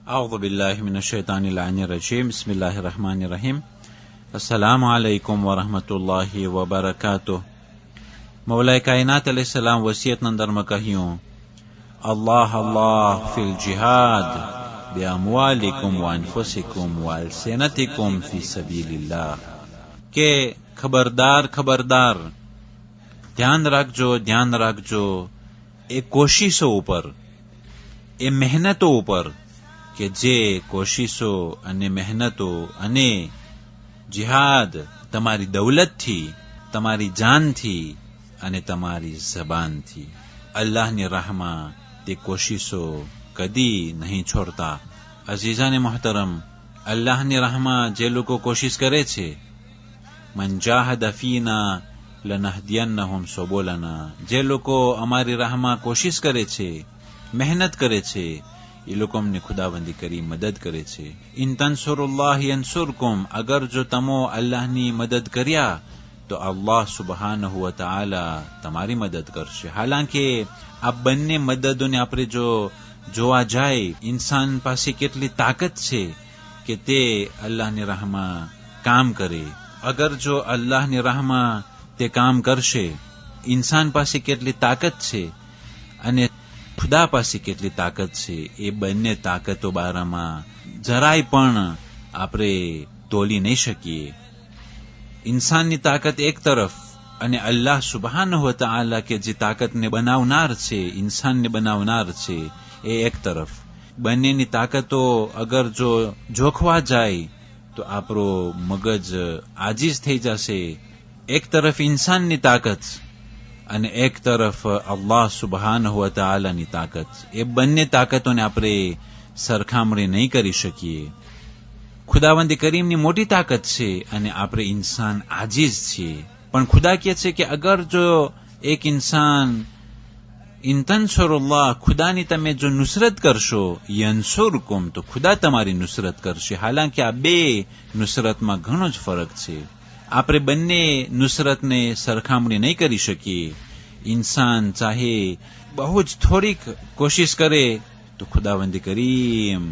أعوذ بالله من الشيطان اللعين الرجيم بسم الله الرحمن الرحيم السلام عليكم ورحمة الله وبركاته मौलाए कायनात अलैहिस्सलाम वसीयत नंदर में कहियों अल्लाह अल्लाह फिल जिहाद बिअमवालिकुम व अनफुसिकुम व अलसिनतिकुम फी सबीलिल्लाह के खबरदार खबरदार ध्यान राखजो ए कोशिशों ऊपर ए मेहनतों ऊपर કે જે કોશિશો અને મહેનતો અને જિહાદ તમારી દૌલતથી, તમારી જાનથી અને તમારી જબાનથી, અલ્લાહની રાહમાં તે કોશિશો કદી નહીં છોડતા. અઝીઝાને મોહતરમ, અલ્લાહની રાહમાં જે લોકો કોશિશ કરે છે, મન જાહદ ફીના લનહદિયન્નહુમ સુબુલના, જે લોકો અમારી રાહમાં કોશિશ કરે છે, મહેનત કરે છે, એ લોકો અમને ખુદાબંદી કરી મદદ કરે છે. ઇન તનસુરુલ્લાહ યનસુરકુમ, અગર જો તમો અલ્લાહની મદદ કર્યા તો અલ્લાહ સુબહાનહુ વ તઆલા તમારી મદદ કરશે. હાલાંકે આ બંને મદદોને આપણે જો જોવા જાય, ઇન્સાન પાસે કેટલી તાકાત છે કે તે અલ્લાહની રાહમાં કામ કરે. અગર જો અલ્લાહની રાહમાં તે કામ કરશે, ઇન્સાન પાસે કેટલી તાકાત છે અને ખુદા પાસે કેટલી તાકાત છે, એ બંને તાકાતો બારામાં જરાય પણ આપણે તોલી નહીં શકીએ. ઇન્સાનની તાકાત એક તરફ અને અલ્લાહ સુબહાનહુ વ તઆલા કે જે તાકાતને બનાવનાર છે, ઇન્સાનને બનાવનાર છે, એ એક તરફ. બંનેની તાકાતો અગર જો જોખવા જાય તો આપણો મગજ આજીઝ થઈ જશે. એક તરફ ઇન્સાનની તાકાત અને એક તરફ અલ્લાહ સુબહાનહુ વ તઆલાની તાકાત. એ બંને તાકાતોને આપણે સરખામણી નહીં કરી શકીએ. ખુદાવંદ કરીમની મોટી તાકાત છે અને આપણે ઇન્સાન આજીઝ છીએ. પણ ખુદા કહે છે કે અગર જો એક ઇન્સાન ઇન તનસુરુલ્લાહ, ખુદાની તમે જો નુસરત કરશો, યનસુરકુમ, તો ખુદા તમારી નુસરત કરશે. હાલાંકે આ બે નુસરતમાં ઘણો જ ફરક છે. આપણે બંને નુસરતને સરખામણી નહીં કરી શકીએ. ઇન્સાન ચાહે બહુ જ થોડીક કોશિશ કરે તો ખુદાવંદ કરીમ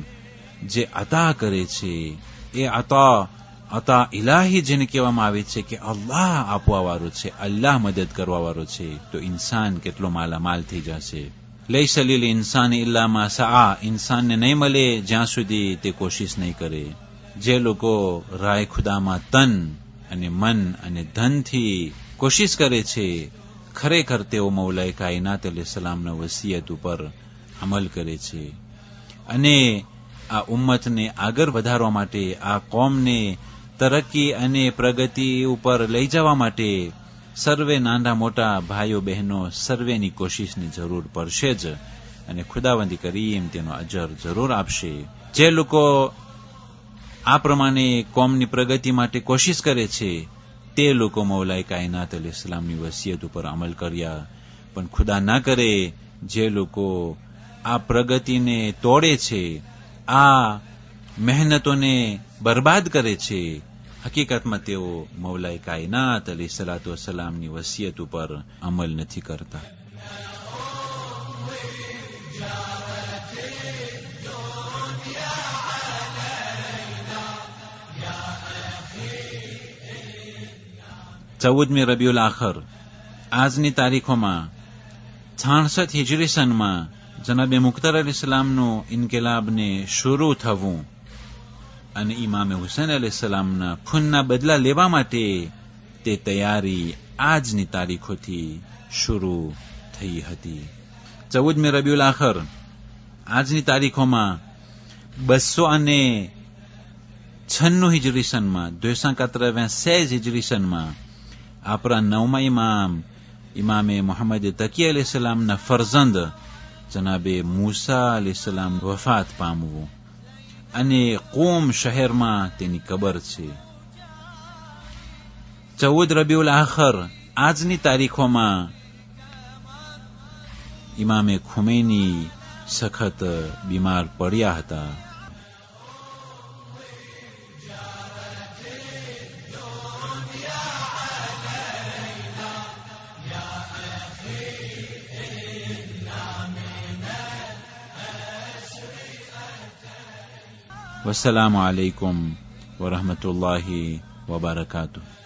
જે અતા કરે છે, એ અતા ઇલાહી જેને કહેવામાં આવે છે કે અલ્લાહ આપવાવાળો છે, અલ્લાહ મદદ કરવાવાળો છે, તો ઇન્સાન કેટલો માલામાલ થઈ જશે. લૈસ લિલ ઇન્સાન ઇલ્લા મા સઆ, ઇન્સાનને નહીં મળે જ્યાં સુધી તે કોશિશ નહીં કરે. જે લોકો રાય ખુદામાં તન અને મન અને ધનથી કોશિશ કરે છે, ખરેખર તેઓ મૌલાએ કાયનાત અલૈહિસ્સલામના વસિયત ઉપર અમલ કરે છે અને આ ઉમ્મતને આગળ વધારવા માટે, આ કોમને તરક્કી અને પ્રગતિ ઉપર લઈ જવા માટે સર્વે નાના મોટા ભાઈઓ બહેનો સર્વેની કોશિશની જરૂર પડશે જ અને ખુદાવંદ કરીમ તેનો અજર જરૂર આપશે. જે લોકો આ પ્રમાણે કોમની પ્રગતિ માટે કોશિશ કરે છે, તે લોકો મૌલાએ કાયનાત અલૈહિસ્સલામની વસિયત ઉપર અમલ કર્યા. પણ ખુદા ના કરે જે લોકો આ પ્રગતિને તોડે છે, આ મહેનતોને બરબાદ કરે છે, હકીકતમાં તેઓ મૌલાએ કાયનાત અલૈહિસ્સલાતુ વસ્સલામની વસિયત ઉપર અમલ નથી કરતા. ચૌદમી રબીઉલ આખર, આજની તારીખોમાં 66 હિજરી સનમાં જનાબે મુખ્તાર અલૈહિસ્સલામનું ઇન્કિલાબને શરૂ થવું અને ઇમામે હુસૈન અલૈહિસ્સલામના ખૂનના બદલા લેવા માટે તે તૈયારી આજની તારીખોથી શરૂ થઈ હતી. 14મી રબીઉલ આખર, આજની તારીખોમાં 296 હિજરી સનમાં, 296 હિજરી સનમાં આપણા 9મા ઇમામે મોહમ્મદ તકી અલૈહિસ્સલામના ફરઝંદ જનાબે મૂસા અલૈહિસ્સલામ વફાત પામવું અને કૂમ શહેરમાં તેની કબર છે. 14 રબીઉલ આખર, આજની તારીખોમાં ઇમામે ખુમૈની સખત બીમાર પડ્યા હતા. वस्सलामु अलैकुम व रहमतुल्लाहि व बरकातुहू।